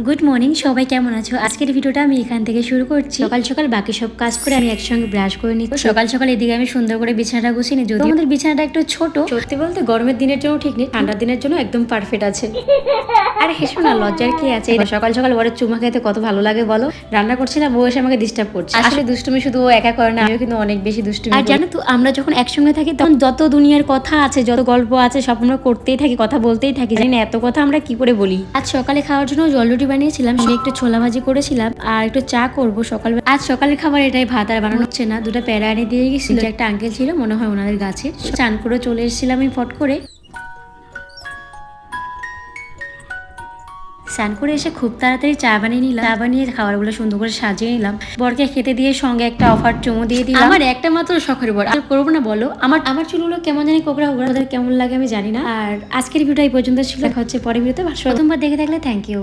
Good morning, সবাই কেমন আছো? আজকের ভিডিওটা আমি এখান থেকে শুরু করছি। সকাল সকাল বাকি সব কাজ করে আমি একসঙ্গে ব্রাশ করে নিচ্ছি। সকাল সকাল এদিকে আমি সুন্দর করে বিছানাটা গুছিয়ে নিই। যদি আমাদের বিছানাটা একটু ছোট, সত্যি বলতে গরমের দিনের জন্য ঠিক নেই, ঠান্ডার দিনের জন্য একদম পারফেক্ট আছে। আর হেসো না, লজ্জার কি আছে? সকাল সকাল বরের চুমা খেতে কত ভালো লাগে বলো। রান্না করছিলাম, ও এসে আমাকে ডিস্টার্ব করছে। আসলে দুষ্টুমি শুধু ও একা করে না, আমিও কিন্তু অনেক বেশি দুষ্টুমি। আর জানো তো, আমরা যখন একসঙ্গে থাকি তখন যত দুনিয়ার কথা আছে, যত গল্প আছে, সব আমরা করতেই থাকি, কথা বলতেই থাকি। জানি না এত কথা আমরা কি করে বলি। আজ সকালে খাওয়ার জন্য জল রুটি বানিয়েছিলাম, আমি একটু ছোলা ভাজি করেছিলাম আর একটু চা করবো সকালবেলা। আজ সকালের খাবার এটাই, ভাত আর বানানো হচ্ছে না। দুটো প্যারা এনে দিয়ে গেছিল, একটা আঙ্কেল ছিল মনে হয় ওনাদের গাছে। চান করে চলে এসেছিলাম আমি ফট করে। স্নান করে এসে খুব তাড়াতাড়ি চা বানিয়ে নিলাম। চা বানিয়ে খাবারগুলো সুন্দর করে সাজিয়ে নিলাম। বরকে খেতে দিয়ে সঙ্গে একটা অফার চুমু দিয়ে দিলাম। আমার একটা মাত্র শখের বর, আর করবো না বলো? আমার চুলগুলো কেমন জানি কোকড়া কোকড়া, ওদের কেমন লাগে আমি জানি না। আর আজকের ভিডিও এই পর্যন্ত ছিল, দেখা হচ্ছে পরের ভিডিওতে। প্রথমবার দেখে থাকলে থ্যাংক ইউ।